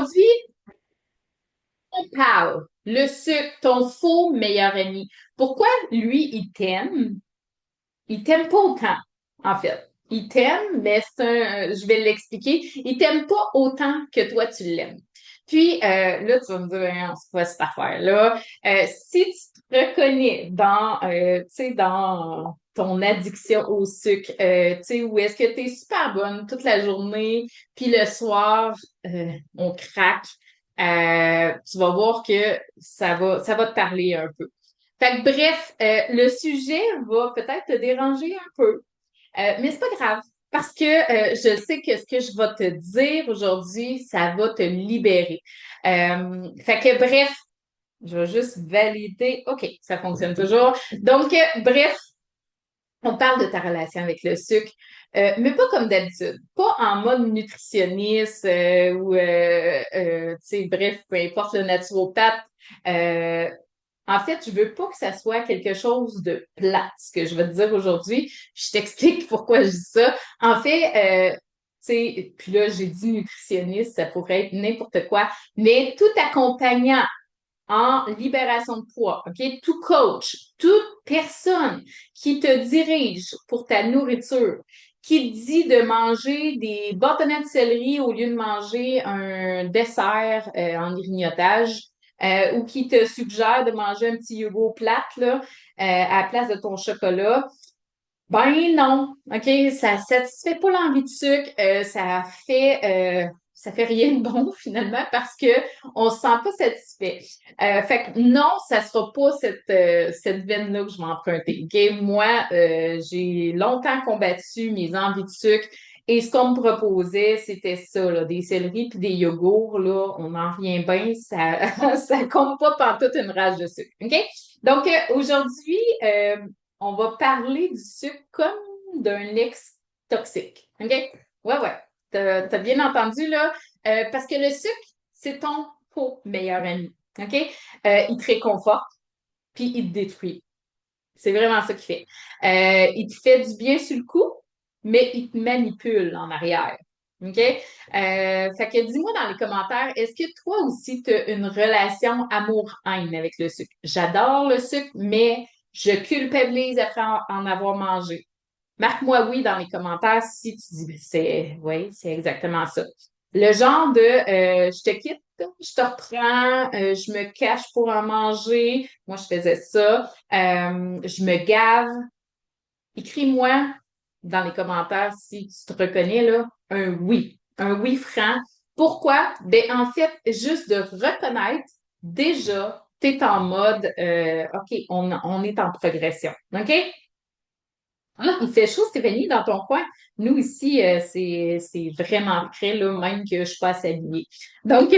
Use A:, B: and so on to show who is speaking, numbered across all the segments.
A: Aujourd'hui, on parle. Le sucre, ton faux meilleur ami. Pourquoi lui, il t'aime? Il t'aime pas autant, en fait. Il t'aime, mais je vais l'expliquer. Il t'aime pas autant que toi, tu l'aimes. Puis, là, tu vas me dire, hein, c'est quoi cette affaire-là? Si tu te reconnais tu sais, dans ton addiction au sucre, tu sais, où est-ce que tu es super bonne toute la journée, puis le soir, on craque, tu vas voir que ça va te parler un peu. Fait que bref, le sujet va peut-être te déranger un peu, mais c'est pas grave parce que je sais que ce que je vais te dire aujourd'hui, ça va te libérer. Fait que bref, je vais juste valider. OK, ça fonctionne toujours. Donc, bref, on parle de ta relation avec le sucre, mais pas comme d'habitude, pas en mode nutritionniste ou, tu sais, bref, peu importe le naturopathe. Euh, En fait, je veux pas que ça soit quelque chose de plate, ce que je vais te dire aujourd'hui. Je t'explique pourquoi je dis ça. En fait, tu sais, puis là, j'ai dit nutritionniste, ça pourrait être n'importe quoi, mais tout accompagnant en libération de poids, OK? Tout coach, toute personne qui te dirige pour ta nourriture, qui te dit de manger des bâtonnets de céleri au lieu de manger un dessert en grignotage, ou qui te suggère de manger un petit yogourt plate là, à la place de ton chocolat, ben non, OK, ça satisfait pas l'envie de sucre, ça fait rien de bon finalement parce que on se sent pas satisfait. Fait que non, ça sera pas cette veine-là que je vais emprunter. OK? Moi, j'ai longtemps combattu mes envies de sucre et ce qu'on me proposait, c'était ça, là, des céleris puis des yogourts, là, on en revient bien, ça, ça compte pas pantoute une rage de sucre. OK? Donc, aujourd'hui, on va parler du sucre comme d'un ex toxique. OK? Ouais, ouais. T'as bien entendu, là. Parce que le sucre, c'est ton faux meilleur ami. OK? Il te réconforte, puis il te détruit. C'est vraiment ça qu'il fait. Il te fait du bien sur le coup, mais il te manipule en arrière. OK? Fait que dis-moi dans les commentaires, est-ce que toi aussi, tu as une relation amour-haine avec le sucre? J'adore le sucre, mais je culpabilise après en avoir mangé. Marque-moi oui dans les commentaires si tu dis, ben, oui, c'est exactement ça. Le genre de je te quitte, je te reprends, je me cache pour en manger. Moi, je faisais ça. Je me gave. Écris-moi dans les commentaires si tu te reconnais là, un oui franc. Pourquoi? Ben, en fait, juste de reconnaître déjà, tu es en mode OK, on est en progression. OK? Ah, il fait chaud, Stéphanie, dans ton coin. Nous, ici, c'est vraiment frais, là, même que je suis pas assez habillée. Donc,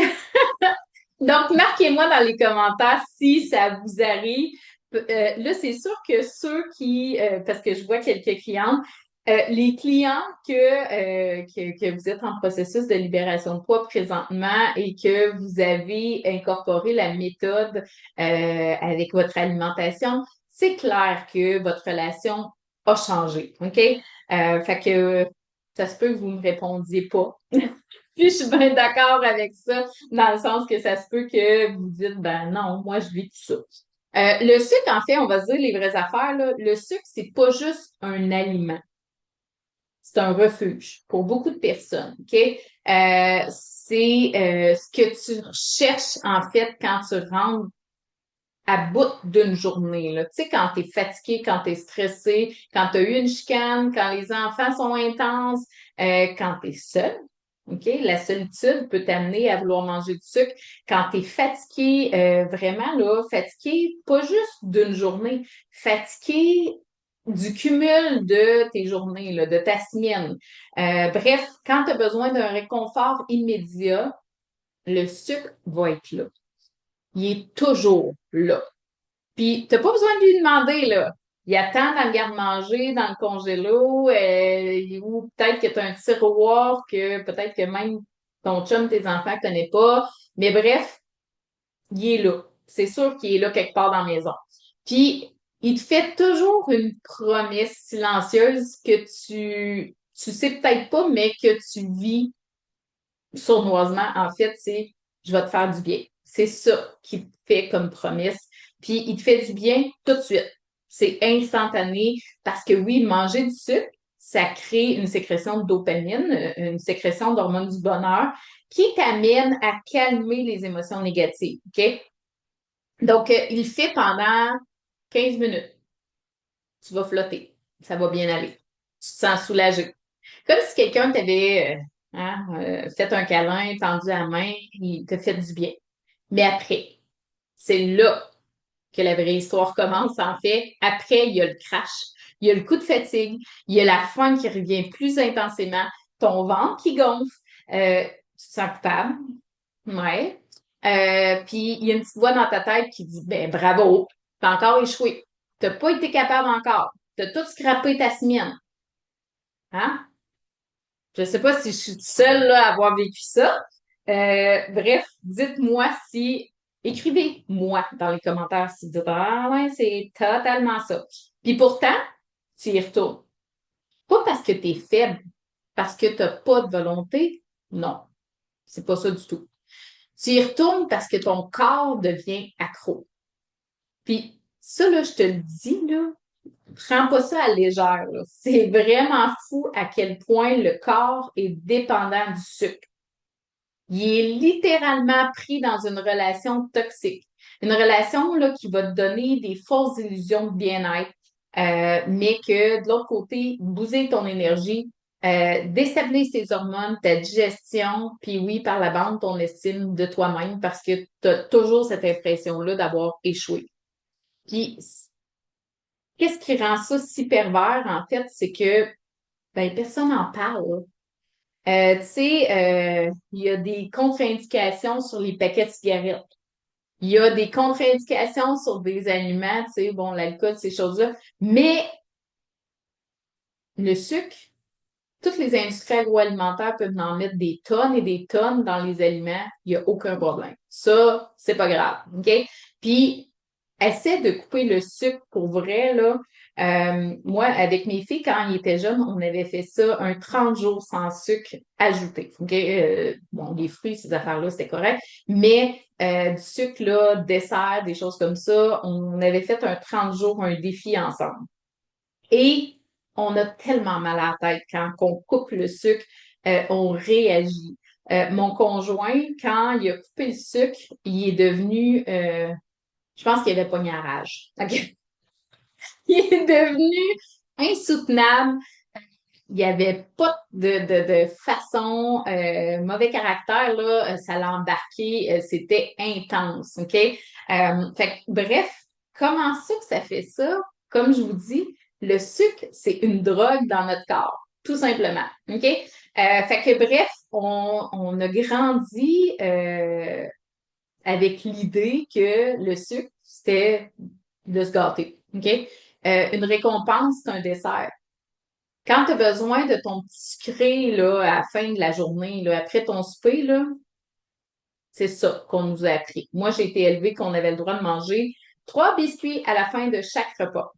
A: donc, marquez-moi dans les commentaires si ça vous arrive. Là, c'est sûr que parce que je vois quelques clientes, les clients que vous êtes en processus de libération de poids présentement et que vous avez incorporé la méthode avec votre alimentation, c'est clair que votre relation a changé, OK? Fait que ça se peut que vous ne me répondiez pas. Puis je suis bien d'accord avec ça, dans le sens que ça se peut que vous dites, ben non, moi je vis tout ça. Le sucre, en fait, on va se dire les vraies affaires, là, le sucre, c'est pas juste un aliment, c'est un refuge pour beaucoup de personnes, OK? C'est ce que tu cherches, en fait, quand tu rentres à bout d'une journée, là. Tu sais, quand tu es fatigué, quand tu es stressé, quand tu as eu une chicane, quand les enfants sont intenses, quand tu es seul. OK? La solitude peut t'amener à vouloir manger du sucre. Quand tu es fatigué, vraiment, là, fatigué, pas juste d'une journée, fatigué du cumul de tes journées, là, de ta semaine. Bref, quand tu as besoin d'un réconfort immédiat, le sucre va être là. Il est toujours là. Puis, t'as pas besoin de lui demander, là. Il attend dans le garde-manger, dans le congélo, ou peut-être que tu as un tiroir que peut-être que même ton chum, tes enfants connaissent pas. Mais bref, il est là. C'est sûr qu'il est là quelque part dans la maison. Puis, il te fait toujours une promesse silencieuse que tu sais peut-être pas, mais que tu vis sournoisement, en fait, c'est je vais te faire du bien. C'est ça qu'il te fait comme promesse. Puis il te fait du bien tout de suite. C'est instantané parce que oui, manger du sucre, ça crée une sécrétion de dopamine, une sécrétion d'hormones du bonheur qui t'amène à calmer les émotions négatives. OK? Donc, il le fait pendant 15 minutes. Tu vas flotter. Ça va bien aller. Tu te sens soulagé. Comme si quelqu'un t'avait fait un câlin, tendu la main, il te fait du bien. Mais après, c'est là que la vraie histoire commence. En fait, après, il y a le crash, il y a le coup de fatigue, il y a la faim qui revient plus intensément, ton ventre qui gonfle, tu te sens coupable, ouais. Puis il y a une petite voix dans ta tête qui dit, ben bravo, t'as encore échoué, t'as pas été capable encore, t'as tout scrappé ta semaine, hein? Je sais pas si je suis seule là, à avoir vécu ça. Bref, dites-moi si, écrivez-moi dans les commentaires si vous dites, ah ouais, c'est totalement ça. Puis pourtant, tu y retournes. Pas parce que tu es faible, parce que tu n'as pas de volonté. Non, c'est pas ça du tout. Tu y retournes parce que ton corps devient accro. Puis ça, là, je te le dis, là, prends pas ça à légère, là. C'est vraiment fou à quel point le corps est dépendant du sucre. Il est littéralement pris dans une relation toxique. Une relation là, qui va te donner des fausses illusions de bien-être, mais que de l'autre côté, bouser ton énergie, déstabiliser tes hormones, ta digestion, puis oui, par la bande, ton estime de toi-même parce que tu as toujours cette impression-là d'avoir échoué. Puis, qu'est-ce qui rend ça si pervers, en fait, c'est que ben, personne n'en parle. Tu sais, il y a des contre-indications sur les paquets de cigarettes. Il y a des contre-indications sur des aliments, tu sais, bon, l'alcool, ces choses-là. Mais le sucre, toutes les industries agroalimentaires peuvent en mettre des tonnes et des tonnes dans les aliments. Il n'y a aucun problème. Ça, c'est pas grave. OK? Puis, essaie de couper le sucre pour vrai, là. Moi, avec mes filles, quand ils étaient jeunes, on avait fait ça un 30 jours sans sucre ajouté. OK? Bon, les fruits, ces affaires-là, c'était correct. Mais du sucre, là, dessert, des choses comme ça, on avait fait un 30 jours, un défi ensemble. Et on a tellement mal à la tête quand on coupe le sucre, on réagit. Mon conjoint, quand il a coupé le sucre, il est devenu, je pense qu'il avait pogné à rage. OK? Il est devenu insoutenable. Il n'y avait pas de façon, mauvais caractère, là, ça l'a embarqué, c'était intense, OK? Fait que, bref, comment ça que ça fait ça? Comme je vous dis, le sucre, c'est une drogue dans notre corps, tout simplement, OK? Fait que, bref, on a grandi avec l'idée que le sucre, c'était de se gâter, OK? Une récompense, c'est un dessert. Quand tu as besoin de ton petit sucré là, à la fin de la journée, là, après ton souper, là, c'est ça qu'on nous a appris. Moi, j'ai été élevée qu'on avait le droit de manger 3 biscuits à la fin de chaque repas.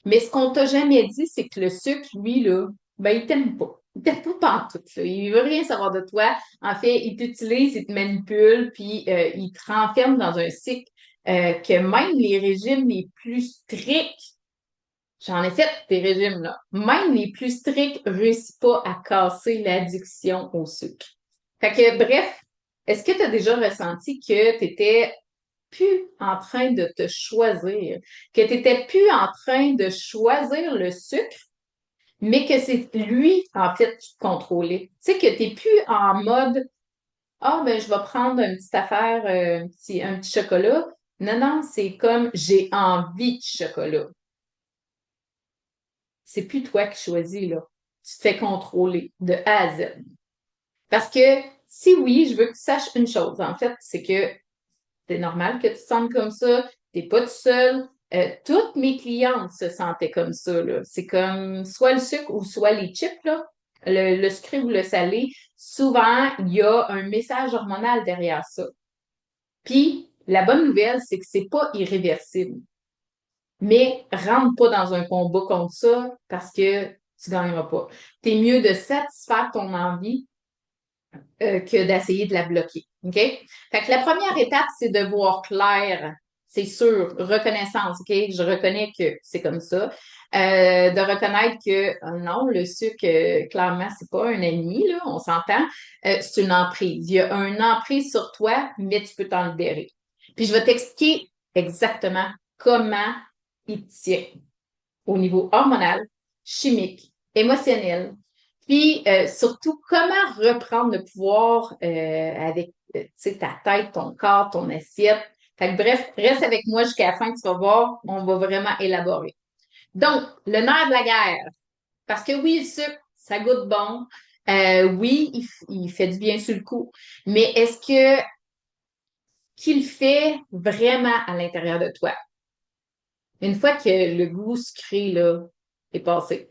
A: Mais ce qu'on t'a jamais dit, c'est que le sucre, lui, là, ben, il t'aime pas. Il t'aime pas pantoute, là. Il veut rien savoir de toi. En fait, il t'utilise, il te manipule, puis il te renferme dans un cycle que même les régimes les plus stricts. J'en ai fait des régimes, là. Même les plus stricts réussissent pas à casser l'addiction au sucre. Fait que, bref, est-ce que tu as déjà ressenti que tu étais plus en train de te choisir, que tu étais plus en train de choisir le sucre, mais que c'est lui, en fait, qui te contrôlait? Tu sais, que tu n'es plus en mode, ah, ben, je vais prendre une petite affaire, un petit chocolat. Non, non, c'est comme, j'ai envie de chocolat. C'est plus toi qui choisis, là. Tu te fais contrôler de A à Z. Parce que si oui, je veux que tu saches une chose, en fait, c'est que c'est normal que tu te sentes comme ça, t'es pas tout seul. Toutes mes clientes se sentaient comme ça, là. C'est comme soit le sucre ou soit les chips, là. Le sucré ou le salé. Souvent, il y a un message hormonal derrière ça. Puis, la bonne nouvelle, c'est que c'est pas irréversible. Mais rentre pas dans un combat contre ça parce que tu gagneras pas. T'es mieux de satisfaire ton envie que d'essayer de la bloquer. OK? Fait que la première étape, c'est de voir clair, c'est sûr, reconnaissance, OK? Je reconnais que c'est comme ça. De reconnaître que non, le sucre, clairement, c'est pas un ami, là, on s'entend. C'est une emprise. Il y a une emprise sur toi, mais tu peux t'en libérer. Puis je vais t'expliquer exactement comment il te tient au niveau hormonal, chimique, émotionnel, puis surtout comment reprendre le pouvoir avec ta tête, ton corps, ton assiette. Fait que bref, reste avec moi jusqu'à la fin, tu vas voir, on va vraiment élaborer. Donc, le nerf de la guerre. Parce que oui, le sucre, ça goûte bon. Oui, il fait du bien sur le coup. Mais est-ce que qu'il fait vraiment à l'intérieur de toi? Une fois que le goût sucré là, est passé,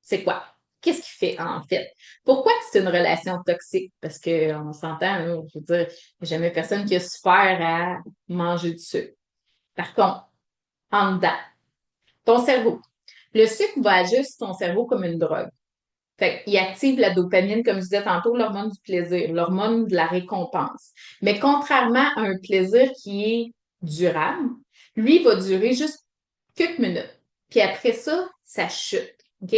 A: c'est quoi? Qu'est-ce qui fait en fait? Pourquoi que c'est une relation toxique? Parce qu'on s'entend, là, je veux dire, il n'y a jamais personne qui a souffert à manger du sucre. Par contre, en dedans, ton cerveau. Le sucre va agir sur ton cerveau comme une drogue. Fait qu'il active la dopamine, comme je disais tantôt, l'hormone du plaisir, l'hormone de la récompense. Mais contrairement à un plaisir qui est durable, lui va durer juste quelques minutes. Puis après ça, ça chute. OK?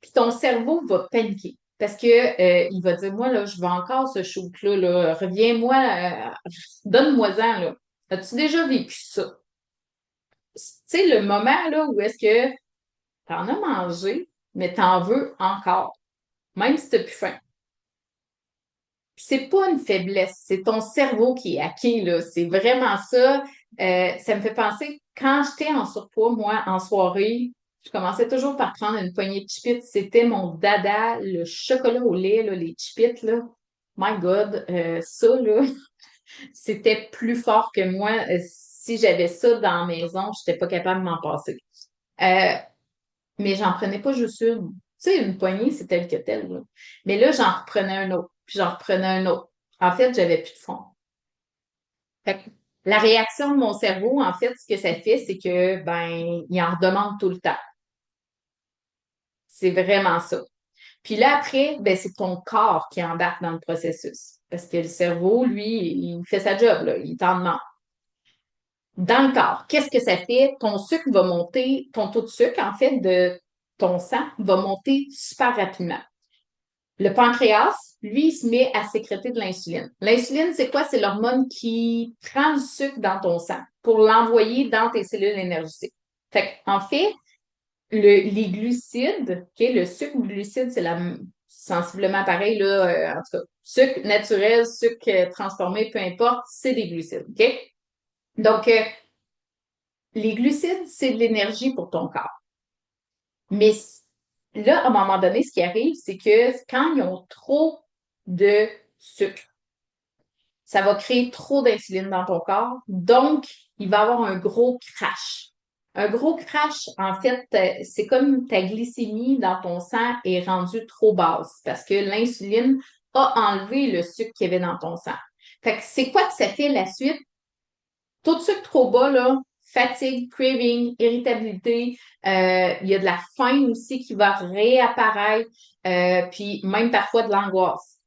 A: Puis ton cerveau va paniquer. Parce que il va dire, moi, là, je veux encore ce shoot-là, là. Reviens-moi, donne-moi-en, là. As-tu déjà vécu ça? Tu sais, le moment, là, où est-ce que t'en as mangé, mais t'en veux encore, même si t'as plus faim. C'est pas une faiblesse, c'est ton cerveau qui est hacké, là. C'est vraiment ça. Ça me fait penser, quand j'étais en surpoids, moi, en soirée, je commençais toujours par prendre une poignée de chips. C'était mon dada, le chocolat au lait, là, les chips, là. My God, ça, là, c'était plus fort que moi. Si j'avais ça dans la maison, je n'étais pas capable de m'en passer. Euh, mais j'en prenais pas juste une. Tu sais, une poignée, c'est tel que tel, là. Mais là, j'en reprenais un autre, puis j'en reprenais un autre. En fait, j'avais plus de fond. Fait que la réaction de mon cerveau, en fait, ce que ça fait, c'est que, ben, il en redemande tout le temps. C'est vraiment ça. Puis là, après, ben, c'est ton corps qui embarque dans le processus. Parce que le cerveau, lui, il fait sa job, là. Il t'en demande. Dans le corps, qu'est-ce que ça fait? Ton sucre va monter, ton taux de sucre, en fait, de ton sang va monter super rapidement. Le pancréas, lui, il se met à sécréter de l'insuline. L'insuline, c'est quoi? C'est l'hormone qui prend le sucre dans ton sang pour l'envoyer dans tes cellules énergétiques. Fait en fait, les glucides, OK, le sucre ou le glucide, c'est sensiblement pareil, là, en tout cas, sucre naturel, sucre transformé, peu importe, c'est des glucides, OK? Donc, les glucides, c'est de l'énergie pour ton corps. Mais là, à un moment donné, ce qui arrive, c'est que quand ils ont trop de sucre, ça va créer trop d'insuline dans ton corps. Donc, il va y avoir un gros crash. Un gros crash, en fait, c'est comme ta glycémie dans ton sang est rendue trop basse parce que l'insuline a enlevé le sucre qu'il y avait dans ton sang. Fait que c'est quoi que ça fait la suite? Taux de sucre trop bas, là, fatigue, craving, irritabilité, il y a de la faim aussi qui va réapparaître, puis même parfois de l'angoisse.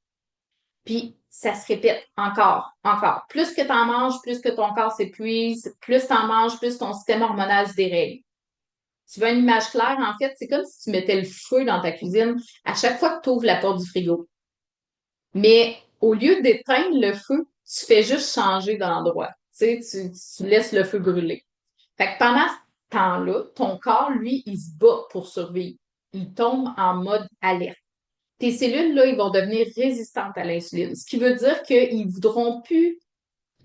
A: Puis ça se répète encore, encore. Plus que tu en manges, plus que ton corps s'épuise, plus tu en manges, plus ton système hormonal se dérègle. Tu veux une image claire, en fait, c'est comme si tu mettais le feu dans ta cuisine à chaque fois que tu ouvres la porte du frigo. Mais au lieu d'éteindre le feu, tu fais juste changer d'endroit. Tu sais, tu laisses le feu brûler. Fait que pendant ce temps-là, ton corps, lui, il se bat pour survivre. Il tombe en mode alerte. Tes cellules, là, ils vont devenir résistantes à l'insuline, ce qui veut dire qu'ils ne voudront plus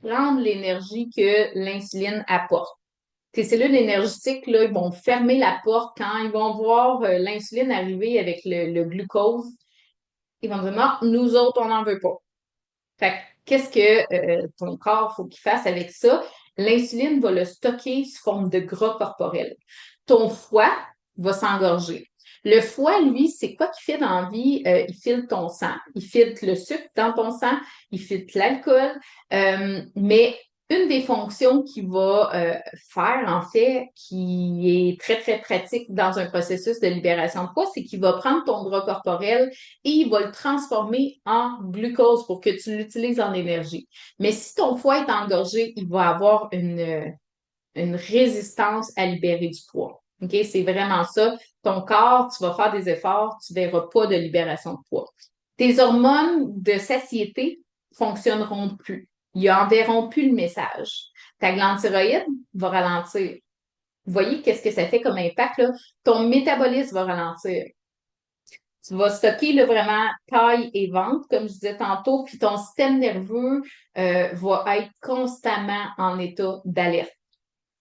A: prendre l'énergie que l'insuline apporte. Tes cellules énergétiques, là, ils vont fermer la porte quand ils vont voir l'insuline arriver avec le glucose. Ils vont dire non, nous autres, on n'en veut pas. Fait que, qu'est-ce que ton corps faut qu'il fasse avec ça? L'insuline va le stocker sous forme de gras corporel. Ton foie va s'engorger. Le foie, lui, c'est quoi qu'il fait dans la vie? Il filtre ton sang, il filtre le sucre dans ton sang, il filtre l'alcool, mais Une des fonctions qu'il va faire, en fait, qui est très, très pratique dans un processus de libération de poids, c'est qu'il va prendre ton gras corporel et il va le transformer en glucose pour que tu l'utilises en énergie. Mais si ton foie est engorgé, il va avoir une résistance à libérer du poids. OK? C'est vraiment ça. Ton corps, tu vas faire des efforts, tu ne verras pas de libération de poids. Tes hormones de satiété fonctionneront plus. Ils enverront plus le message. Ta glande thyroïde va ralentir. Vous voyez qu'est-ce que ça fait comme impact, là? Ton métabolisme va ralentir. Tu vas stocker là, vraiment taille et ventre, comme je disais tantôt, puis ton système nerveux va être constamment en état d'alerte,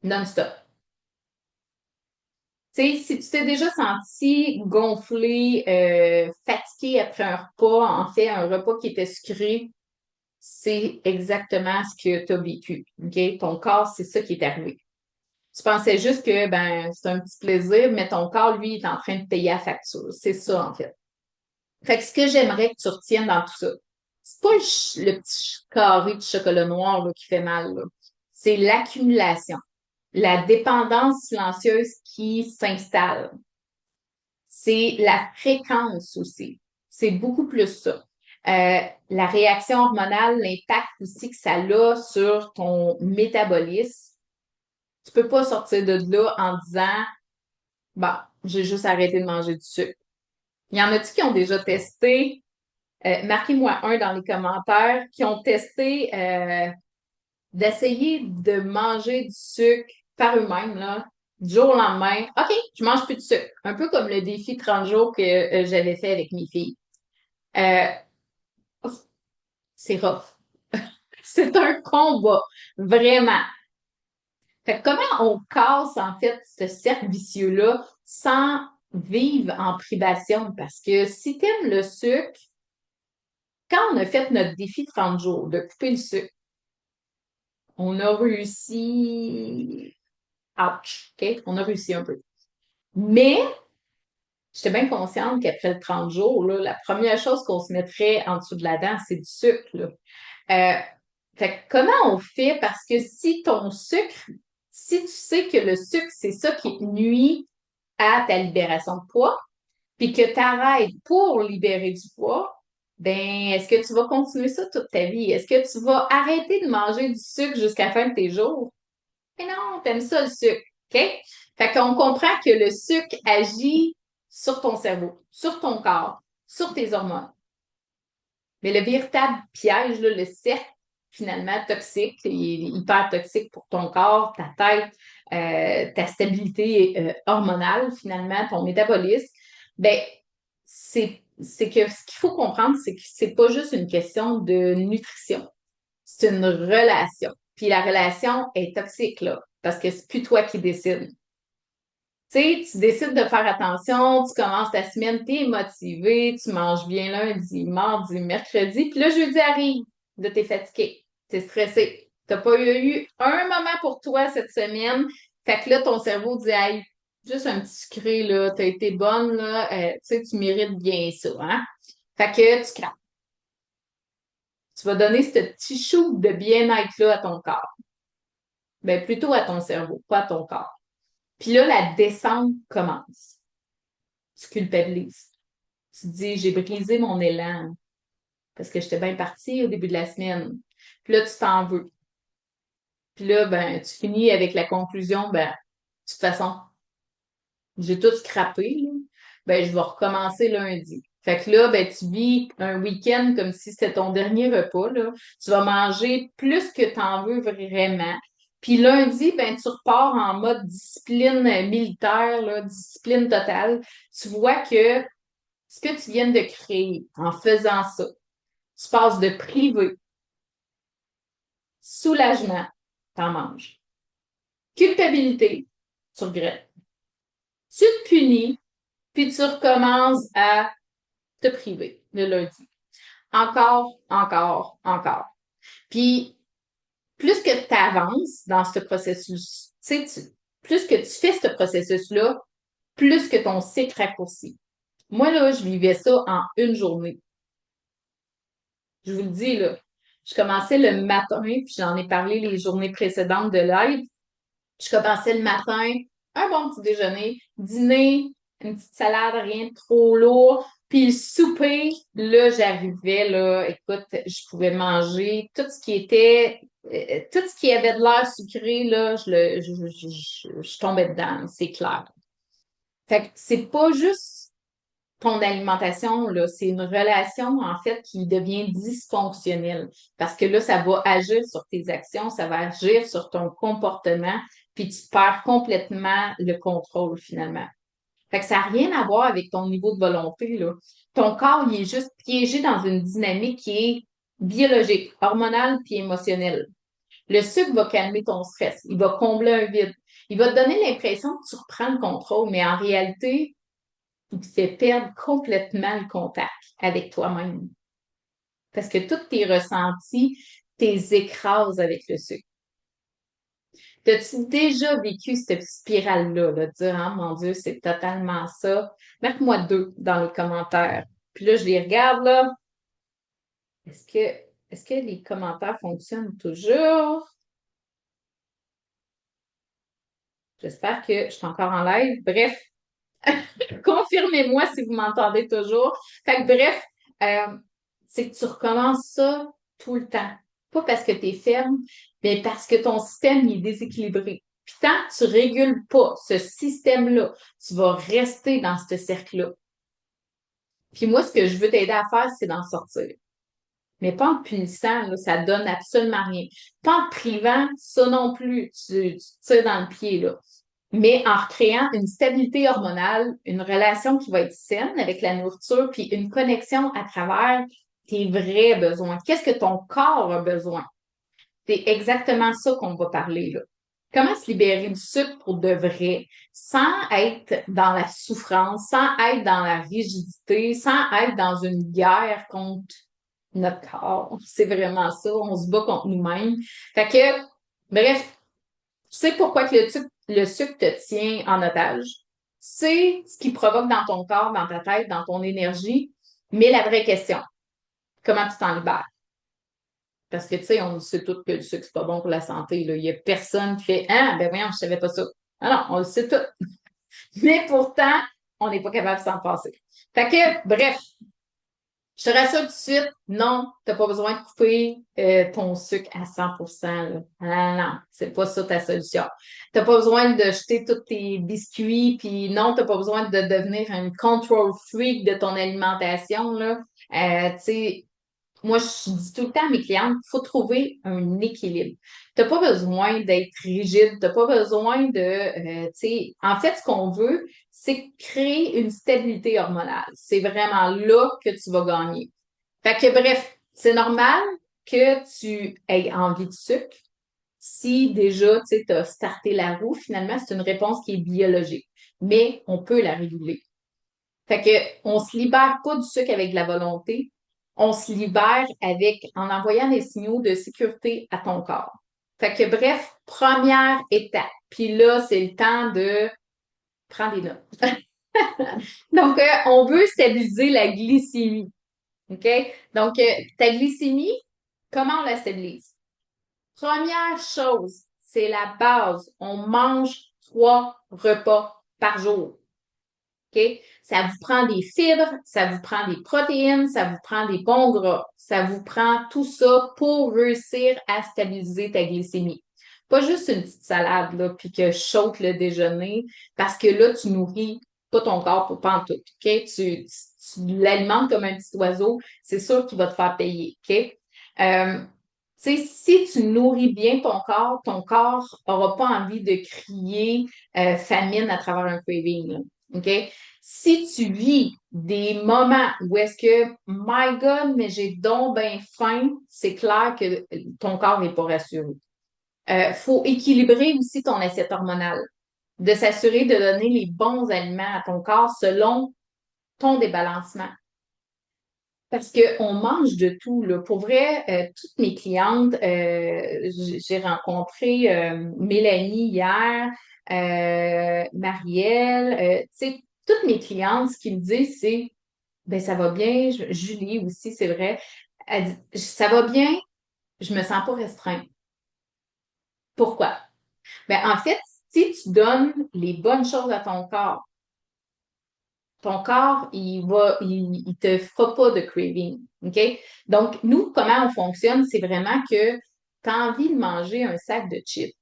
A: non-stop. Tu sais, si tu t'es déjà senti gonflé, fatigué après un repas, en fait, un repas qui était sucré, c'est exactement ce que tu as vécu. OK? Ton corps, c'est ça qui est arrivé. Tu pensais juste que ben c'est un petit plaisir, mais ton corps, lui, est en train de payer la facture. C'est ça, en fait. Fait que ce que j'aimerais que tu retiennes dans tout ça, c'est pas le petit carré de chocolat noir là, qui fait mal, là. C'est l'accumulation, la dépendance silencieuse qui s'installe. C'est la fréquence aussi. C'est beaucoup plus ça. La réaction hormonale, l'impact aussi que ça a sur ton métabolisme. Tu peux pas sortir de là en disant, bah, j'ai juste arrêté de manger du sucre. Il y en a-tu qui ont déjà testé? Marquez-moi un dans les commentaires qui ont testé d'essayer de manger du sucre par eux-mêmes, là, du jour au lendemain. OK, je mange plus de sucre. Un peu comme le défi 30 jours que j'avais fait avec mes filles. Euh, c'est rough. C'est un combat, vraiment. Fait que comment on casse, en fait, ce cercle vicieux-là sans vivre en privation? Parce que si t'aimes le sucre, quand on a fait notre défi 30 jours de couper le sucre, on a réussi. Ouch, OK? On a réussi un peu. Mais j'étais bien consciente qu'après le 30 jours, là, la première chose qu'on se mettrait en dessous de la dent, c'est du sucre, là. Euh, Fait que comment on fait? Parce que si ton sucre, si tu sais que le sucre, c'est ça qui nuit à ta libération de poids, puis que tu arrêtes pour libérer du poids, ben, est-ce que tu vas continuer ça toute ta vie? Est-ce que tu vas arrêter de manger du sucre jusqu'à la fin de tes jours? Mais non, t'aimes ça le sucre, OK? Fait qu'on comprend que le sucre agit sur ton cerveau, sur ton corps, sur tes hormones. Mais le véritable piège, là, le cercle finalement toxique, et hyper toxique pour ton corps, ta tête, ta stabilité hormonale, finalement, ton métabolisme, ben, c'est que ce qu'il faut comprendre, c'est que c'est pas juste une question de nutrition, c'est une relation. Puis la relation est toxique, là, parce que c'est plus toi qui décides. Tu sais, tu décides de faire attention, tu commences ta semaine, tu es motivé, tu manges bien lundi, mardi, mercredi, puis le jeudi arrive, là, t'es fatigué, t'es stressé. T'as pas eu un moment pour toi cette semaine, fait que là, ton cerveau dit, hey, juste un petit sucré, là, t'as été bonne, là, tu sais, tu mérites bien ça, hein? Fait que tu craques. Tu vas donner ce petit chou de bien-être-là à ton corps. Ben, plutôt à ton cerveau, pas à ton corps. Puis là, la descente commence. Tu culpabilises. Tu te dis, j'ai brisé mon élan parce que j'étais bien partie au début de la semaine. Puis là, tu t'en veux. Puis là, ben, tu finis avec la conclusion, ben, de toute façon, j'ai tout scrappé, là. Ben, je vais recommencer lundi. Fait que là, ben, tu vis un week-end comme si c'était ton dernier repas, là. Tu vas manger plus que tu en veux vraiment. Puis lundi, ben, tu repars en mode discipline militaire, là, discipline totale. Tu vois que ce que tu viens de créer en faisant ça, tu passes de privé, soulagement, t'en manges. Culpabilité, tu regrettes. Tu te punis, puis tu recommences à te priver le lundi. Encore, encore, encore. Puis, plus que tu avances dans ce processus, plus que tu fais ce processus-là, plus que ton cycle raccourcit. Moi, là, je vivais ça en une journée. Je vous le dis, là. Je commençais le matin, puis j'en ai parlé les journées précédentes de live. Je commençais le matin, un bon petit déjeuner, dîner, une petite salade, rien de trop lourd. Puis le souper, là, j'arrivais, là, écoute, je pouvais manger tout ce qui était, tout ce qui avait de l'air sucré, là, je tombais dedans, c'est clair. Fait que c'est pas juste ton alimentation, là, c'est une relation, en fait, qui devient dysfonctionnelle. Parce que là, ça va agir sur tes actions, ça va agir sur ton comportement, puis tu perds complètement le contrôle, finalement. Fait que ça n'a rien à voir avec ton niveau de volonté, là. Ton corps, il est juste piégé dans une dynamique qui est biologique, hormonale puis émotionnelle. Le sucre va calmer ton stress, il va combler un vide, il va te donner l'impression que tu reprends le contrôle, mais en réalité, il te fait perdre complètement le contact avec toi-même. Parce que tous tes ressentis, tes écrases avec le sucre. T'as-tu déjà vécu cette spirale-là, là, de dire, ah mon Dieu, c'est totalement ça? Marque-moi deux dans les commentaires. Puis là, je les regarde, là. Est-ce que, est-ce que les commentaires fonctionnent toujours? J'espère que je suis encore en live. Bref, confirmez-moi si vous m'entendez toujours. Fait que bref, c'est que tu recommences ça tout le temps. Pas parce que tu es ferme, mais parce que ton système il est déséquilibré. Puis tant que tu régules pas ce système-là, tu vas rester dans ce cercle-là. Puis moi, ce que je veux t'aider à faire, c'est d'en sortir. Mais pas en te punissant, là, ça donne absolument rien. Pas en te privant, ça non plus, tu te tires dans le pied, là. Mais en recréant une stabilité hormonale, une relation qui va être saine avec la nourriture, puis une connexion à travers tes vrais besoins. Qu'est-ce que ton corps a besoin? C'est exactement ça qu'on va parler là. Comment se libérer du sucre pour de vrai, sans être dans la souffrance, sans être dans la rigidité, sans être dans une guerre contre notre corps. C'est vraiment ça. On se bat contre nous-mêmes. Fait que, bref, tu sais pourquoi que le sucre te tient en otage. C'est ce qui provoque dans ton corps, dans ta tête, dans ton énergie. Mais la vraie question, comment tu t'en libères? Parce que, tu sais, on sait tous que le sucre, c'est pas bon pour la santé, là. Il y a personne qui fait, ah, ben voyons, je savais pas ça. Ah non, on le sait tout. Mais pourtant, on n'est pas capable de s'en passer. Fait que, bref, je te rassure tout de suite, non, t'as pas besoin de couper ton sucre à 100%. Là. Ah, non, c'est pas ça ta solution. T'as pas besoin de jeter tous tes biscuits, puis non, t'as pas besoin de devenir un control freak de ton alimentation. Là. Tu sais, moi, je dis tout le temps à mes clientes, il faut trouver un équilibre. Tu n'as pas besoin d'être rigide, tu n'as pas besoin de, tu sais, en fait, ce qu'on veut, c'est créer une stabilité hormonale. C'est vraiment là que tu vas gagner. Fait que bref, c'est normal que tu aies envie de sucre. Si déjà, tu sais, tu as starté la roue, finalement, c'est une réponse qui est biologique. Mais on peut la réguler. Fait que on se libère pas du sucre avec de la volonté, on se libère avec en envoyant des signaux de sécurité à ton corps. Fait que bref, première étape. Puis là, c'est le temps de prendre des notes. Donc, on veut stabiliser la glycémie. OK? Donc, ta glycémie, comment on la stabilise? Première chose, c'est la base. On mange 3 repas par jour. OK? Ça vous prend des fibres, ça vous prend des protéines, ça vous prend des bons gras. Ça vous prend tout ça pour réussir à stabiliser ta glycémie. Pas juste une petite salade, là, puis que je saute le déjeuner, parce que là, tu nourris pas ton corps pour pas en tout. OK? Tu l'alimentes comme un petit oiseau, c'est sûr qu'il va te faire payer. OK? Tu sais, si tu nourris bien ton corps aura pas envie de crier famine à travers un craving. Là. OK? Si tu vis des moments où est-ce que, my God, mais j'ai donc bien faim, c'est clair que ton corps n'est pas rassuré. Faut équilibrer aussi ton assiette hormonale, de s'assurer de donner les bons aliments à ton corps selon ton débalancement. Parce qu'on mange de tout, là. Pour vrai, toutes mes clientes, j'ai rencontré Mélanie hier, Marielle, tu sais, toutes mes clientes, ce qu'ils me disent, c'est, ben ça va bien, Julie aussi, c'est vrai, elle dit, ça va bien, je me sens pas restreinte. Pourquoi? Ben, en fait, si tu donnes les bonnes choses à ton corps, il te fera pas de craving. OK? Donc, nous, comment on fonctionne, c'est vraiment que tu as envie de manger un sac de chips.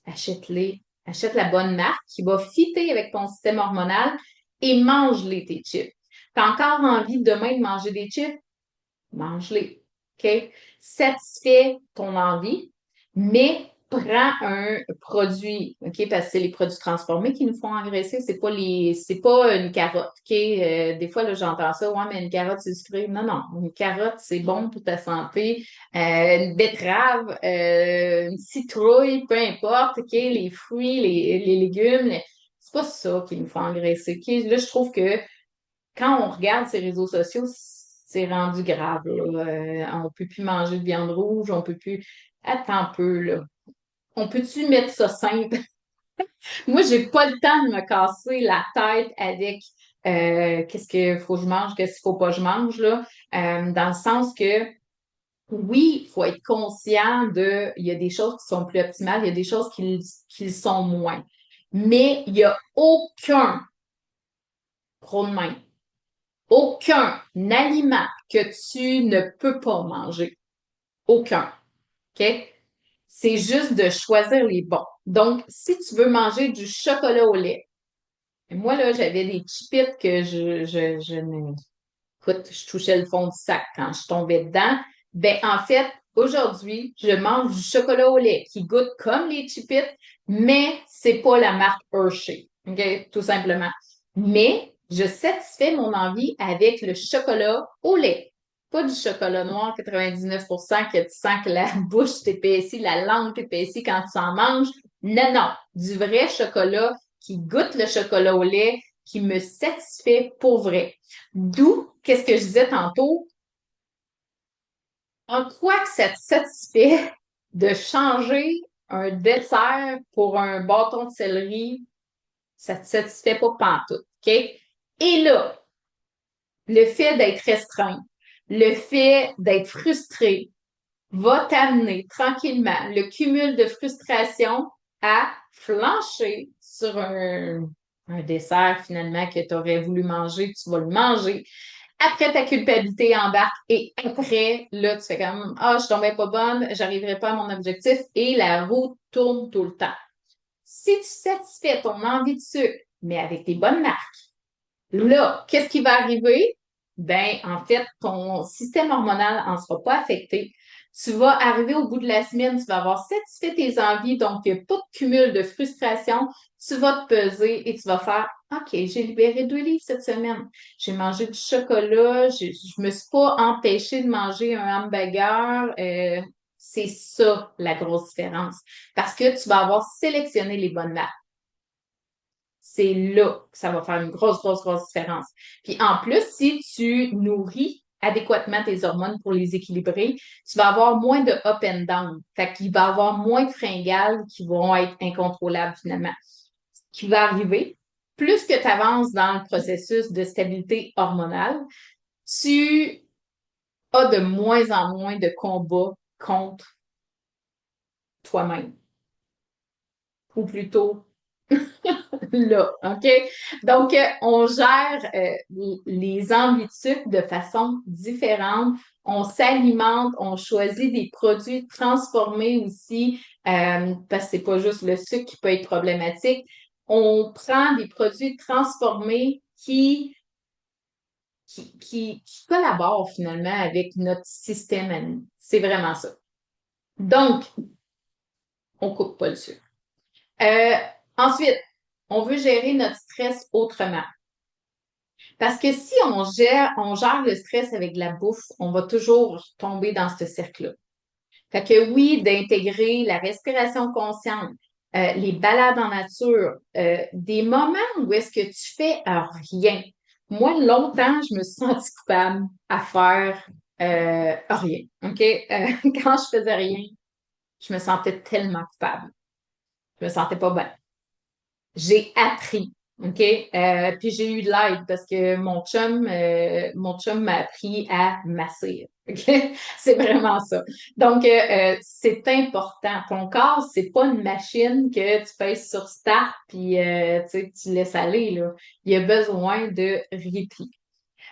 A: Achète-les. Achète la bonne marque qui va fitter avec ton système hormonal et mange-les, tes chips. Tu as encore envie demain de manger des chips? Mange-les. OK? Satisfais ton envie, mais prends un produit, OK? Parce que c'est les produits transformés qui nous font engraisser, c'est pas une carotte, OK? Des fois, là, j'entends ça, ouais, mais une carotte, c'est sucré. Non, non, une carotte, c'est bon pour ta santé. Une betterave, une citrouille, peu importe, OK? Les fruits, les légumes, c'est pas ça qui nous fait engraisser, OK? Là, je trouve que quand on regarde ces réseaux sociaux, c'est rendu grave, là. On peut plus manger de viande rouge, on peut plus. Attends un peu, là. On peut-tu mettre ça simple? Moi, j'ai pas le temps de me casser la tête avec qu'est-ce qu'il faut que je mange, qu'est-ce qu'il faut pas que je mange, là. Dans le sens que oui, il faut être conscient il y a des choses qui sont plus optimales, il y a des choses qui le sont moins. Mais il n'y a aucun trop de même. Aucun aliment que tu ne peux pas manger. Aucun. OK? C'est juste de choisir les bons. Donc, si tu veux manger du chocolat au lait, moi, là, j'avais des chipites que écoute, je touchais le fond du sac quand je tombais dedans. Ben, en fait, aujourd'hui, je mange du chocolat au lait qui goûte comme les chipites, mais c'est pas la marque Hershey. OK? Tout simplement. Mais je satisfais mon envie avec le chocolat au lait. Pas du chocolat noir 99% que tu sens que la bouche t'épaissit, la langue t'épaissit quand tu en manges. Non, non. Du vrai chocolat qui goûte le chocolat au lait, qui me satisfait pour vrai. D'où, qu'est-ce que je disais tantôt, en quoi que ça te satisfait de changer un dessert pour un bâton de céleri, ça te satisfait pas pantoute, OK? Et là, le fait d'être restreint, le fait d'être frustré va t'amener tranquillement le cumul de frustration à flancher sur un dessert finalement que tu aurais voulu manger, tu vas le manger. Après, ta culpabilité embarque et après, là, tu fais comme, ah, je tombais pas bonne, j'arriverai pas à mon objectif et la roue tourne tout le temps. Si tu satisfais ton envie de sucre, mais avec tes bonnes marques, là, qu'est-ce qui va arriver? Ben, en fait, ton système hormonal en sera pas affecté. Tu vas arriver au bout de la semaine, tu vas avoir satisfait tes envies, donc il n'y a pas de cumul de frustration. Tu vas te peser et tu vas faire, OK, j'ai libéré 2 livres cette semaine. J'ai mangé du chocolat, je me suis pas empêchée de manger un hamburger. C'est ça la grosse différence. Parce que tu vas avoir sélectionné les bonnes marques. C'est là que ça va faire une grosse, grosse, grosse différence. Puis en plus, si tu nourris adéquatement tes hormones pour les équilibrer, tu vas avoir moins de up and down. Fait qu'il va y avoir moins de fringales qui vont être incontrôlables finalement. Ce qui va arriver, plus que tu avances dans le processus de stabilité hormonale, tu as de moins en moins de combats contre toi-même. Ou plutôt là, OK? Donc, on gère les envies de sucre de façon différente. On s'alimente, on choisit des produits transformés aussi, parce que c'est pas juste le sucre qui peut être problématique. On prend des produits transformés qui collaborent finalement avec notre système à nous. C'est vraiment ça. Donc, on coupe pas le sucre. Euh, ensuite, on veut gérer notre stress autrement. Parce que si on gère le stress avec de la bouffe, on va toujours tomber dans ce cercle-là. Fait que oui, d'intégrer la respiration consciente, les balades en nature, des moments où est-ce que tu fais rien. Moi, longtemps, je me suis sentie coupable à faire rien. OK? Quand je faisais rien, je me sentais tellement coupable. Je me sentais pas bien. J'ai appris, OK? Puis j'ai eu de l'aide parce que mon chum m'a appris à masser. OK? C'est vraiment ça. Donc, c'est important. Ton corps, c'est pas une machine que tu pèses sur start puis tu sais, tu laisses aller, là. Il a besoin de répit.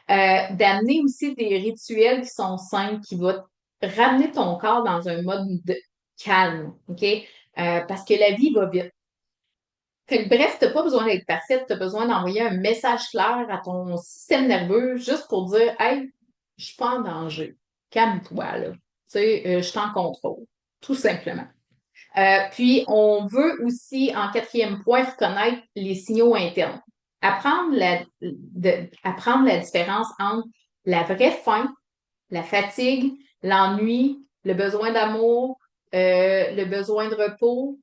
A: D'amener aussi des rituels qui sont simples, qui vont ramener ton corps dans un mode de calme, OK? Parce que la vie va vite. Fait que bref, t'as pas besoin d'être parfaite, t'as besoin d'envoyer un message clair à ton système nerveux juste pour dire, hey, je suis pas en danger. Calme-toi, là. Tu sais, je suis en contrôle. Tout simplement. Puis, on veut aussi, en quatrième point, reconnaître les signaux internes. Apprendre la différence entre la vraie faim, la fatigue, l'ennui, le besoin d'amour, le besoin de repos.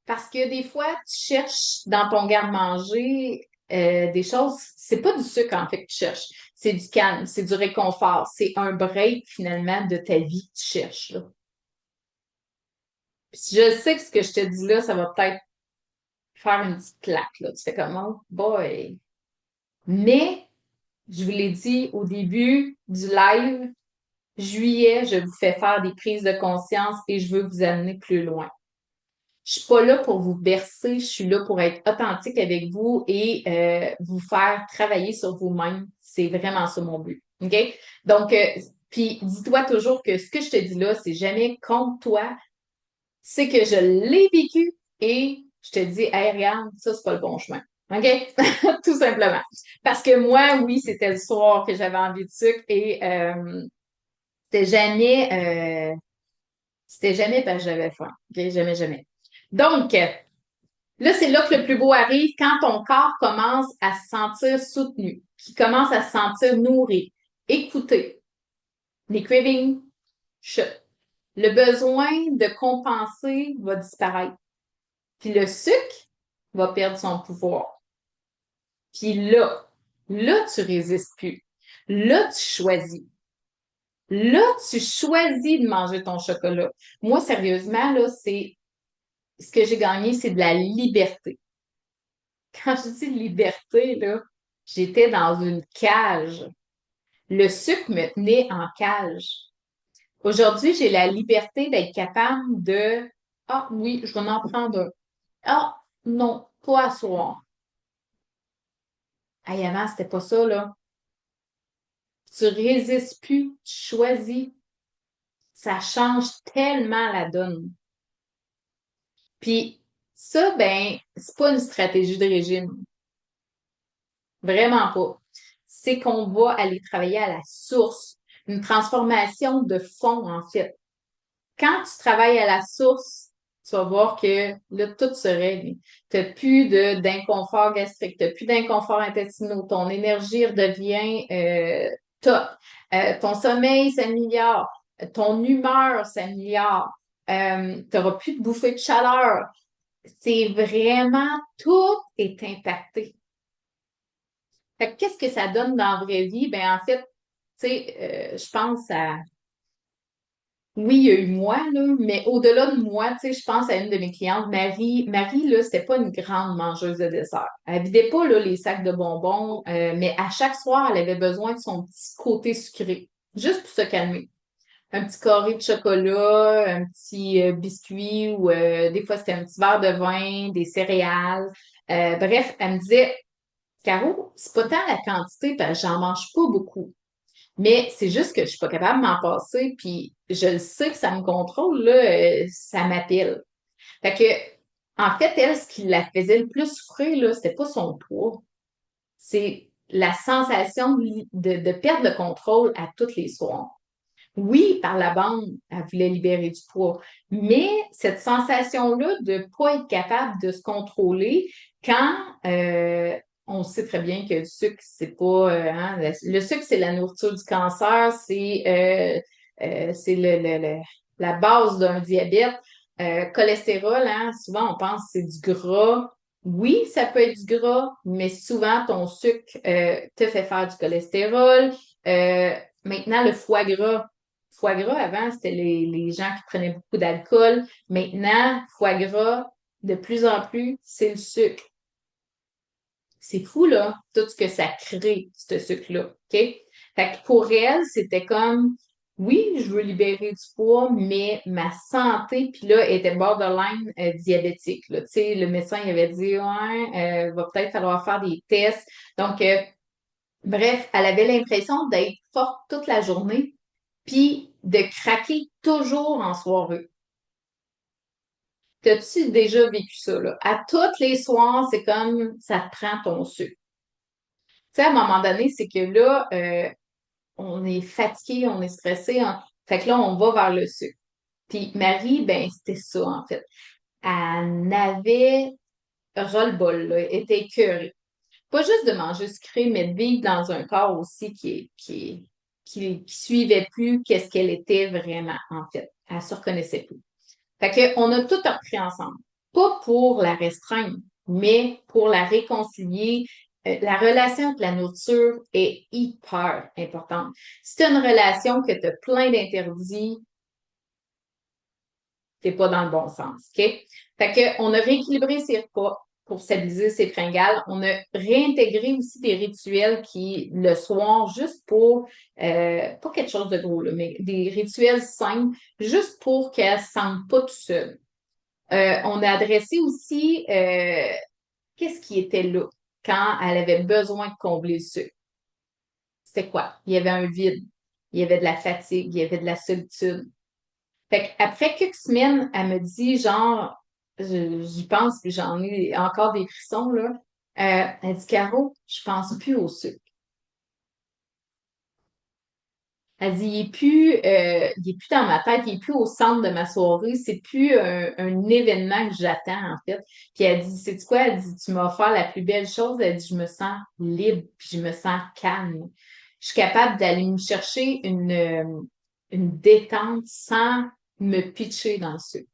A: Parce que des fois, tu cherches dans ton garde-manger des choses, c'est pas du sucre en fait que tu cherches, c'est du calme, c'est du réconfort, c'est un break finalement de ta vie que tu cherches, là. Puis je sais que ce que je te dis là, ça va peut-être faire une petite claque, là. Tu fais comme, oh boy. Mais, je vous l'ai dit au début du live, juillet, je vous fais faire des prises de conscience et je veux vous amener plus loin. Je suis pas là pour vous bercer, je suis là pour être authentique avec vous et vous faire travailler sur vous-même. C'est vraiment ça mon but. OK? Donc, puis dis-toi toujours que ce que je te dis là, c'est jamais contre toi, c'est que je l'ai vécu et je te dis, hey, regarde, ça, c'est pas le bon chemin. OK? Tout simplement. Parce que moi, oui, c'était le soir que j'avais envie de sucre et c'était jamais, c'était jamais parce que j'avais faim. OK? Jamais, jamais. Donc, là, c'est là que le plus beau arrive quand ton corps commence à se sentir soutenu, qu'il commence à se sentir nourri, écouté. Les cravings chutent. Le besoin de compenser va disparaître. Puis le sucre va perdre son pouvoir. Puis là, tu résistes plus. Là, tu choisis. Là, tu choisis de manger ton chocolat. Moi, sérieusement, là, c'est ce que j'ai gagné, c'est de la liberté. Quand je dis liberté, là, j'étais dans une cage. Le sucre me tenait en cage. Aujourd'hui, j'ai la liberté d'être capable de ah oui, je vais en prendre un. Ah non, pas à soir. Hey, avant, c'était pas ça, là. Tu résistes plus, tu choisis. Ça change tellement la donne. Puis ça, ben, c'est pas une stratégie de régime. Vraiment pas. C'est qu'on va aller travailler à la source. Une transformation de fond, en fait. Quand tu travailles à la source, tu vas voir que là, tout se règle. Tu n'as plus d'inconfort gastrique, tu n'as plus d'inconfort intestinaux, ton énergie redevient top. Ton sommeil s'améliore, ton humeur s'améliore, tu n'auras plus de bouffées de chaleur. C'est vraiment, tout est impacté. Fait que qu'est-ce que ça donne dans la vraie vie? Ben, en fait, tu sais, je pense à oui, il y a eu moi, là, mais au-delà de moi, tu sais, je pense à une de mes clientes, Marie. Marie, là, c'était pas une grande mangeuse de dessert. Elle vidait pas, là, les sacs de bonbons, mais à chaque soir, elle avait besoin de son petit côté sucré, juste pour se calmer. Un petit carré de chocolat, un petit biscuit ou des fois, c'était un petit verre de vin, des céréales. Bref, elle me disait, Caro, c'est pas tant la quantité, parce que j'en mange pas beaucoup. Mais c'est juste que je suis pas capable de m'en passer, puis je le sais que ça me contrôle, là, ça m'appelle. Fait que, en fait, elle, ce qui la faisait le plus souffrir, là, c'était pas son poids. C'est la sensation de perdre le contrôle à tous les soirs. Oui, par la bande, elle voulait libérer du poids, mais cette sensation-là de ne pas être capable de se contrôler quand on sait très bien que le sucre, c'est pas hein, le sucre, c'est la nourriture du cancer, c'est la base d'un diabète. Cholestérol, hein, souvent on pense que c'est du gras. Oui, ça peut être du gras, mais souvent ton sucre te fait faire du cholestérol. Maintenant, le foie gras. Foie gras, avant, c'était les gens qui prenaient beaucoup d'alcool. Maintenant, foie gras, de plus en plus, c'est le sucre. C'est fou, là, tout ce que ça crée, ce sucre-là. OK? Fait que pour elle, c'était comme, Oui, je veux libérer du poids, mais ma santé, puis là, était borderline diabétique. Là. Tu sais, le médecin il avait dit, ouais, va peut-être falloir faire des tests. Donc, bref, elle avait l'impression d'être forte toute la journée, puis de craquer toujours en soirée. T'as-tu déjà vécu ça, là? À tous les soirs, c'est comme ça te prend ton sucre. Tu sais, à un moment donné, c'est que là, on est fatigué, on est stressé, hein. Fait que là, on va vers le sucre. Puis Marie, ben, c'était ça, en fait. Elle avait ras-le-bol, là, elle était écœurée. Pas juste de manger sucré, mais de vivre dans un corps aussi qui suivait plus qu'est-ce qu'elle était vraiment, en fait. Elle se reconnaissait plus. Fait que, on a tout appris ensemble. Pas pour la restreindre, mais pour la réconcilier. La relation avec la nourriture est hyper importante. Si tu as une relation que tu as plein d'interdits, t'es pas dans le bon sens, OK? Fait que, on a rééquilibré ses repas pour stabiliser ses fringales. On a réintégré aussi des rituels qui, le soir, juste pour, pas quelque chose de gros, là, mais des rituels simples, juste pour qu'elle ne se sente pas toute seule. On a adressé aussi qu'est-ce qui était là quand elle avait besoin de combler le sucre. C'était quoi? Il y avait un vide, il y avait de la fatigue, il y avait de la solitude. Fait qu'après quelques semaines, elle me dit, genre, j'y pense, puis j'en ai encore des frissons, là. Elle dit, Caro, je pense plus au sucre. Elle dit, il est plus dans ma tête, il est plus au centre de ma soirée, c'est plus un événement que j'attends, en fait. Puis elle dit, c'est quoi? Elle dit, tu m'as offert la plus belle chose. Elle dit, je me sens libre, puis je me sens calme. Je suis capable d'aller me chercher une détente sans me pitcher dans le sucre.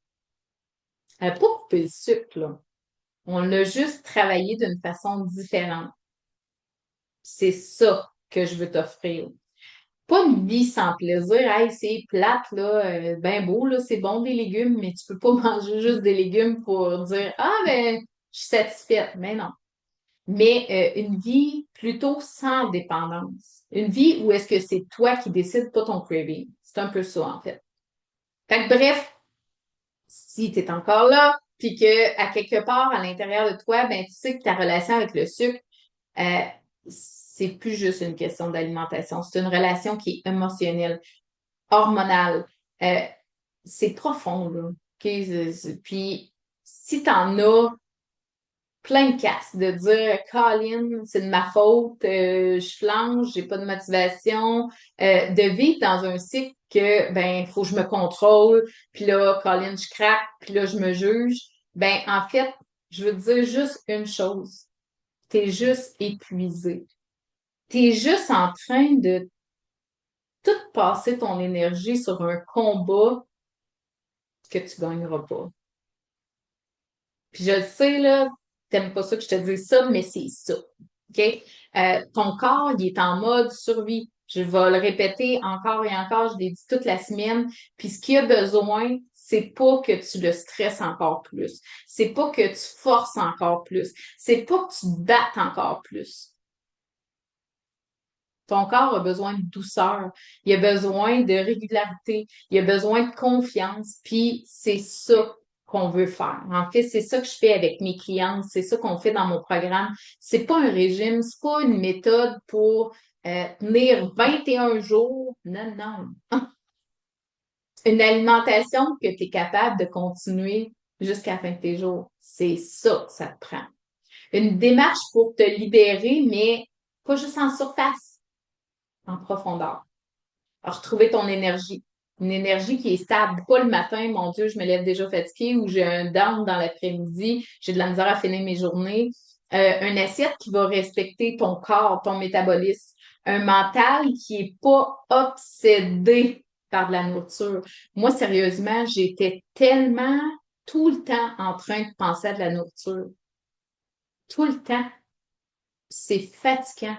A: Elle n'a pas coupé le sucre, là. On l'a juste travaillé d'une façon différente. C'est ça que je veux t'offrir. Pas une vie sans plaisir. Hey, c'est plate, là, ben beau, là, c'est bon des légumes, mais tu peux pas manger juste des légumes pour dire ah ben je suis satisfaite. Mais non. Mais une vie plutôt sans dépendance. Une vie où est-ce que c'est toi qui décides, pas ton craving. C'est un peu ça, en fait. Fait que bref, si tu es encore là, puis que à quelque part à l'intérieur de toi, ben tu sais que ta relation avec le sucre, euh, c'est plus juste une question d'alimentation, c'est une relation qui est émotionnelle, hormonale. Euh, c'est profond, là. OK? Puis si t'en as plein de casses de dire Colin, c'est de ma faute, je flanche, j'ai pas de motivation, de vivre dans un cycle que ben faut que je me contrôle, puis là Colin, je craque, puis là je me juge. Ben en fait, je veux te dire juste une chose, t'es juste épuisé. T'es juste en train de tout passer ton énergie sur un combat que tu gagneras pas. Puis je le sais, là, t'aimes pas ça que je te dise ça, mais c'est ça. OK? Ton corps, il est en mode survie. Je vais le répéter encore et encore, je l'ai dit toute la semaine. Puis ce qu'il a besoin, c'est pas que tu le stresses encore plus. C'est pas que tu forces encore plus. C'est pas que tu te battes encore plus. Ton corps a besoin de douceur, il a besoin de régularité, il a besoin de confiance, puis c'est ça qu'on veut faire. En fait, c'est ça que je fais avec mes clientes, c'est ça qu'on fait dans mon programme. C'est pas un régime, c'est pas une méthode pour tenir 21 jours. Non, non. Une alimentation que tu es capable de continuer jusqu'à la fin de tes jours. C'est ça que ça te prend. Une démarche pour te libérer, mais pas juste en surface, en profondeur. Retrouver ton énergie. Une énergie qui est stable, pas le matin, mon Dieu, je me lève déjà fatiguée ou j'ai un down dans l'après-midi, j'ai de la misère à finir mes journées. Une assiette qui va respecter ton corps, ton métabolisme. Un mental qui est pas obsédé par de la nourriture. Moi, sérieusement, j'étais tellement tout le temps en train de penser à de la nourriture. Tout le temps. C'est fatigant.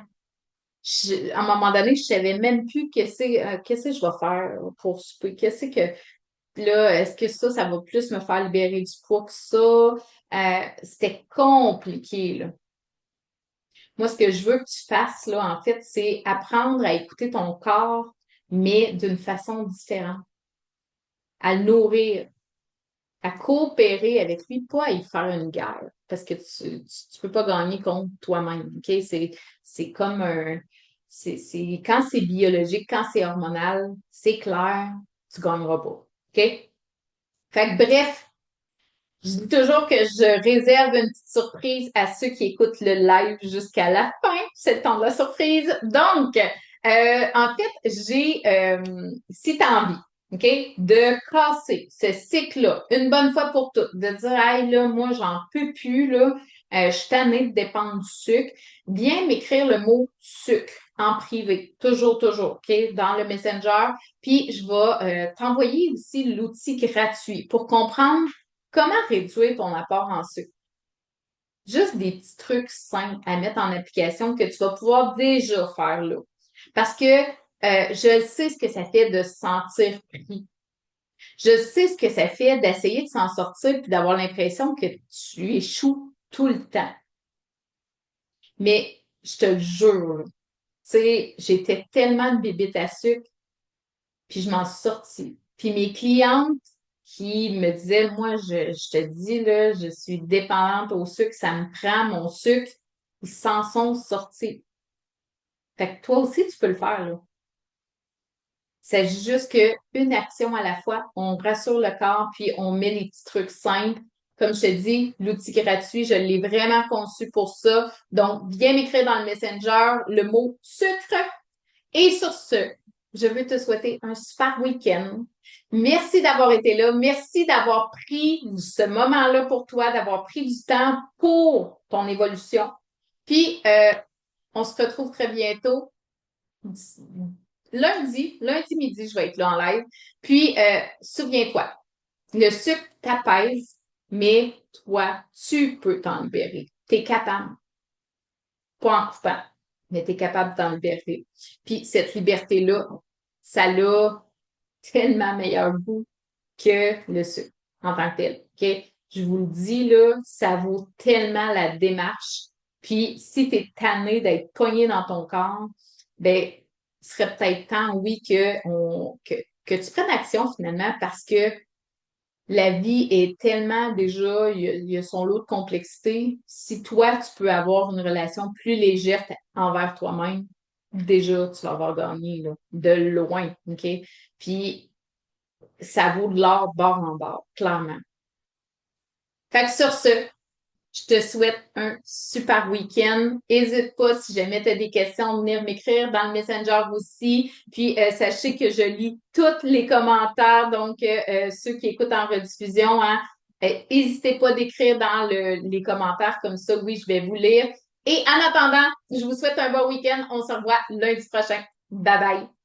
A: À un moment donné, je savais même plus qu'est-ce que je vais faire pour souper. Qu'est-ce que là, est-ce que ça va plus me faire libérer du poids que ça? C'était compliqué, là. Moi, ce que je veux que tu fasses, là, en fait, c'est apprendre à écouter ton corps, mais d'une façon différente. À le nourrir, à coopérer avec lui, pas à y faire une guerre, parce que tu peux pas gagner contre toi-même, OK? C'est comme quand c'est biologique, quand c'est hormonal, c'est clair, tu gagneras pas, OK? Fait que bref, je dis toujours que je réserve une petite surprise à ceux qui écoutent le live jusqu'à la fin. C'est le temps de la surprise. Donc, en fait, si tu as envie, OK, de casser ce cycle-là une bonne fois pour toutes, de dire, hey, là, moi, j'en peux plus, là, je suis tannée de dépendre du sucre, viens m'écrire le mot sucre en privé, toujours, toujours, OK, dans le Messenger. Puis, je vais t'envoyer aussi l'outil gratuit pour comprendre comment réduire ton apport en sucre. Juste des petits trucs simples à mettre en application que tu vas pouvoir déjà faire là. Parce que je sais ce que ça fait de se sentir pris. Je sais ce que ça fait d'essayer de s'en sortir puis d'avoir l'impression que tu échoues tout le temps. Mais je te le jure, tu sais, j'étais tellement de bébite à sucre, puis je m'en suis sortie. Puis mes clientes qui me disaient, moi, je te dis, là, je suis dépendante au sucre, ça me prend mon sucre, ils s'en sont sortis. Fait que toi aussi, tu peux le faire, là. C'est juste qu'une action à la fois, on rassure le corps, puis on met les petits trucs simples. Comme je te dis, l'outil gratuit, je l'ai vraiment conçu pour ça. Donc, viens m'écrire dans le Messenger le mot sucre. Et sur ce, je veux te souhaiter un super week-end. Merci d'avoir été là. Merci d'avoir pris ce moment-là pour toi, d'avoir pris du temps pour ton évolution. Puis, on se retrouve très bientôt. Lundi midi, je vais être là en live. Puis, souviens-toi, le sucre t'apaise, mais toi, tu peux t'en libérer. Tu es capable. Pas en coupant, mais tu es capable d'en libérer. Puis cette liberté-là, ça a tellement meilleur goût que le sucre en tant que tel. OK? Je vous le dis, là, ça vaut tellement la démarche. Puis si tu es tanné d'être cogné dans ton corps, ben, il serait peut-être temps, oui, que tu prennes action finalement parce que la vie est tellement déjà, il y a son lot de complexité. Si toi, tu peux avoir une relation plus légère envers toi-même, déjà, tu vas avoir gagné, là, de loin, OK? Puis, ça vaut de l'or bord en bord, clairement. Fait que sur ce, je te souhaite un super week-end. N'hésite pas, si jamais tu as des questions, de venir m'écrire dans le Messenger aussi. Puis, sachez que je lis tous les commentaires, donc ceux qui écoutent en rediffusion, hein, n'hésitez pas d'écrire dans les commentaires, comme ça, oui, je vais vous lire. Et en attendant, je vous souhaite un bon week-end. On se revoit lundi prochain. Bye bye!